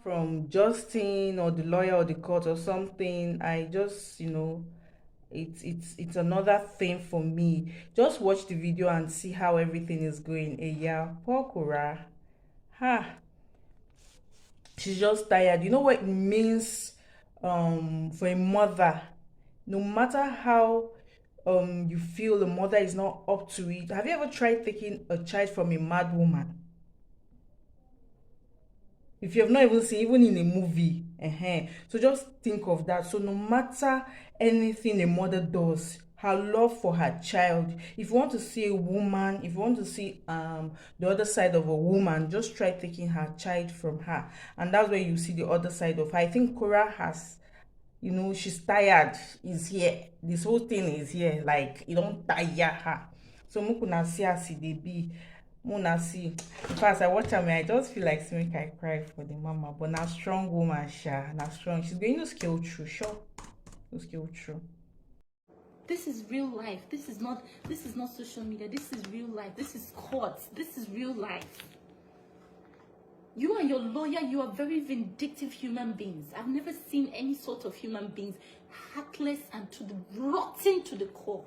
from Justin or the lawyer or the court or something. I just, it's another thing for me. Just watch the video and see how everything is going. Yeah, poor Korra. Ha, she's just tired. You know what it means for a mother, no matter how you feel the mother is not up to it. Have you ever tried taking a child from a mad woman? If you have not even seen, even in a movie, so just think of that. So no matter anything a mother does, her love for her child, if you want to see a woman, if you want to see the other side of a woman, just try taking her child from her, and that's where you see the other side of her. I think Korra has, she's tired, is here, this whole thing is here, like it don't tire her. So mukuna see as e dey be. Muna see. In fact, I watch her, I just feel like make I cry for the mama. But now strong woman, sha, now strong. She's going to scale through, sure. To scale through. This is real life. This is not social media. This is real life. This is court. This is real life. You and your lawyer, you are very vindictive human beings. I've never seen any sort of human beings heartless and rotten to the core.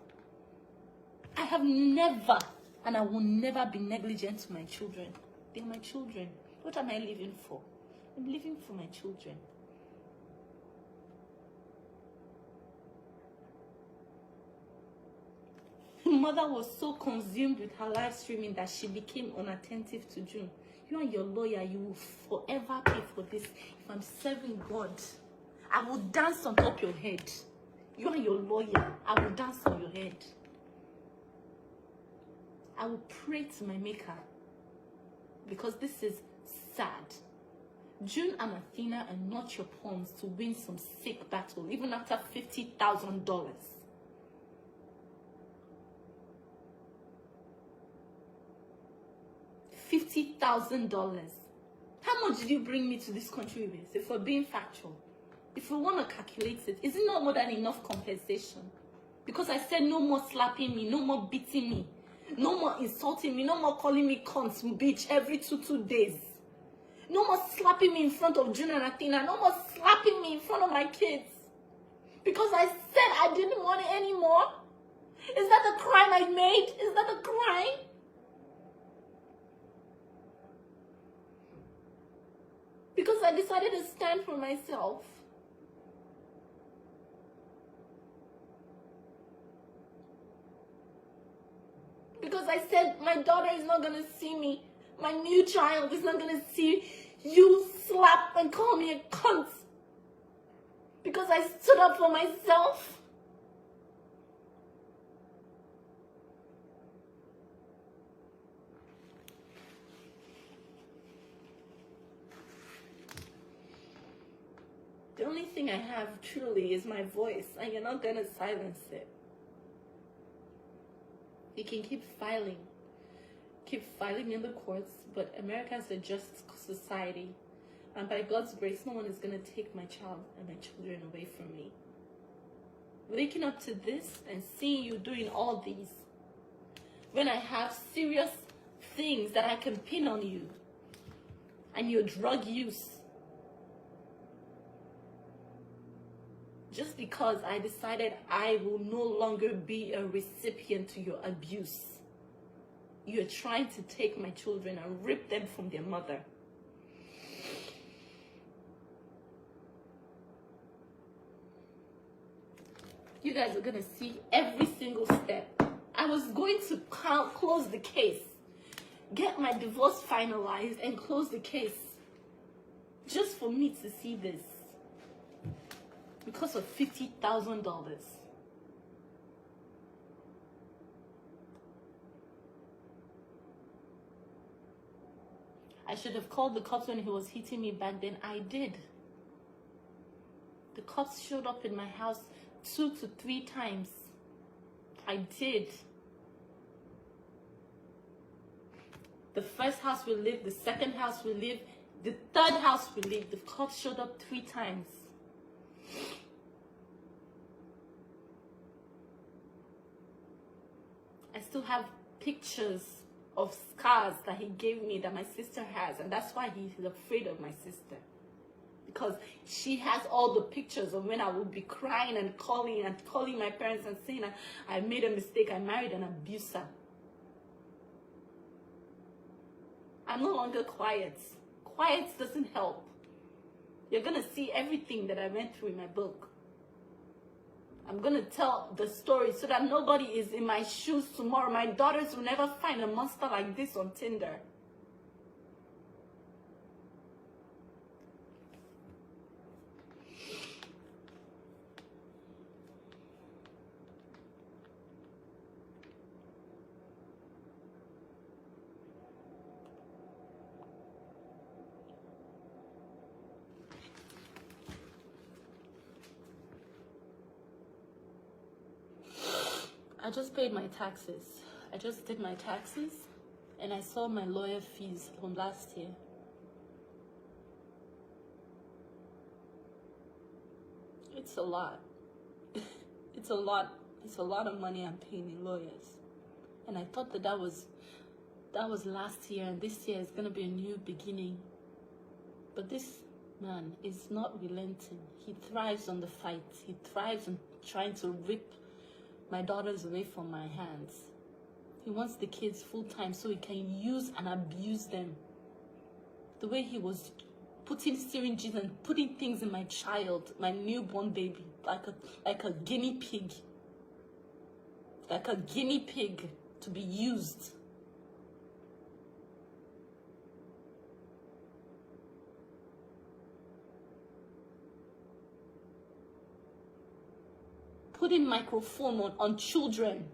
I have never, and I will never be negligent to my children. They're my children. What am I living for? I'm living for my children. Mother was so consumed with her live streaming that she became unattentive to June. You and your lawyer, you will forever pay for this. If I'm serving God, I will dance on top of your head. You and your lawyer, I will dance on your head. I will pray to my maker, because this is sad. June and Athena are not your pawns to win some sick battle, even after $50,000. $50,000. How much did you bring me to this country with? If we're being factual, if we want to calculate it, is it not more than enough compensation? Because I said no more slapping me, no more beating me, no more insulting me, no more calling me cunt, bitch every two days. No more slapping me in front of June and Athena. No more slapping me in front of my kids. Because I said I didn't want it anymore. Is that the crime I made? Is that the crime? Because I decided to stand for myself. Because I said my daughter is not going to see me. My new child is not going to see you slap and call me a cunt. Because I stood up for myself. The only thing I have truly is my voice, and you're not going to silence it. You can keep filing in the courts, but America is a just society, and by God's grace, no one is going to take my child and my children away from me. Waking up to this and seeing you doing all these, when I have serious things that I can pin on you, and your drug use, just because I decided I will no longer be a recipient to your abuse. You're trying to take my children and rip them from their mother. You guys are going to see every single step. I was going to close the case, get my divorce finalized, and close the case just for me to see this. Because of $50,000. I should have called the cops when he was hitting me back then. I did. The cops showed up in my house 2 to 3 times. I did. The first house we lived, the second house we lived, the third house we lived, the cops showed up 3 times. I still have pictures of scars that he gave me that my sister has, and that's why he's afraid of my sister. because she has all the pictures of when I would be crying and calling my parents and saying I made a mistake, I married an abuser. I'm no longer quiet. Quiet doesn't help. You're going to see everything that I went through in my book. I'm going to tell the story so that nobody is in my shoes tomorrow. My daughters will never find a monster like this on Tinder. I just paid my taxes. I just did my taxes and I saw my lawyer fees from last year. It's a lot. It's a lot. It's a lot of money I'm paying in lawyers. And I thought that was last year, and this year is going to be a new beginning. But this man is not relenting. He thrives on the fight. He thrives on trying to rip my daughters away from my hands. He wants the kids full time so he can use and abuse them. The way he was putting syringes and putting things in my child, my newborn baby, like a guinea pig. Like a guinea pig to be used. Putting microphone on children,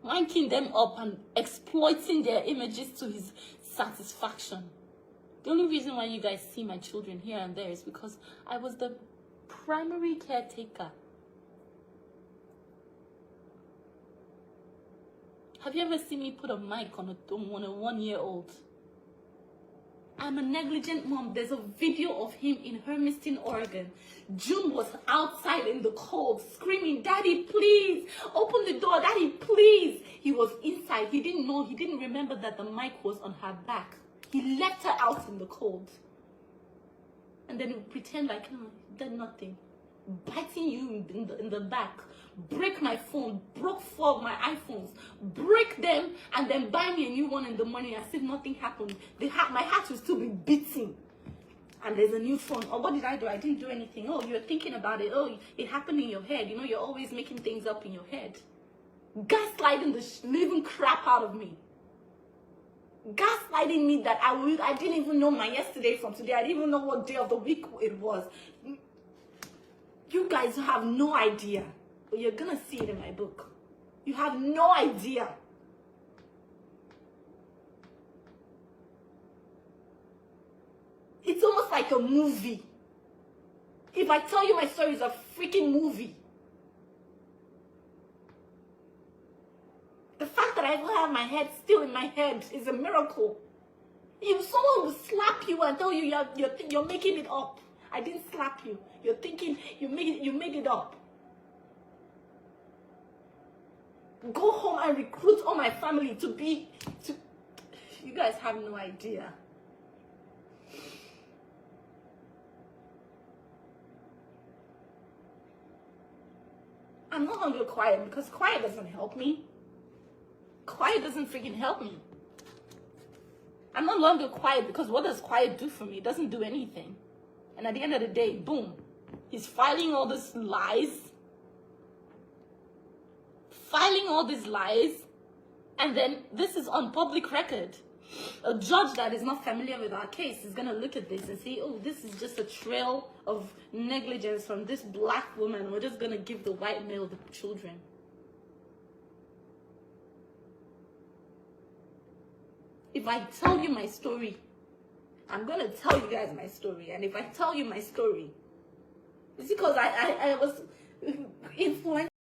wanking them up and exploiting their images to his satisfaction. The only reason why you guys see my children here and there is because I was the primary caretaker. Have you ever seen me put a mic on a 1-year-old? I'm a negligent mom. There's a video of him in Hermiston, Oregon. June was outside in the cold screaming, "Daddy, please, open the door, Daddy, please." He was inside. He didn't know, he didn't remember that the mic was on her back. He left her out in the cold. And then he would pretend like, no, he did nothing. Biting you in the back. Break my phone, broke 4 of my iPhones, break them, and then buy me a new one in the morning as if nothing happened. My heart will still be beating. And there's a new phone. Oh, what did I do? I didn't do anything. Oh, you're thinking about it. Oh, it happened in your head. You know, you're always making things up in your head. Gaslighting the living crap out of me. Gaslighting me that I didn't even know my yesterday from today. I didn't even know what day of the week it was. You guys have no idea. But you're gonna see it in my book. You have no idea. It's almost like a movie. If I tell you my story, it's a freaking movie. The fact that I even have my head still in my head is a miracle. If someone will slap you and tell you you're making it up. I didn't slap you. You're thinking you made it up. Go home and recruit all my family to you guys have no idea. I'm no longer quiet because quiet doesn't help me. Quiet doesn't freaking help me. I'm no longer quiet because what does quiet do for me? It doesn't do anything. And at the end of the day, boom, he's filing all these lies. And then this is on public record. A judge that is not familiar with our case is going to look at this and say, oh, this is just a trail of negligence from this black woman. We're just going to give the white male the children. If I tell you my story, I'm going to tell you guys my story. And if I tell you my story, it's because I was influenced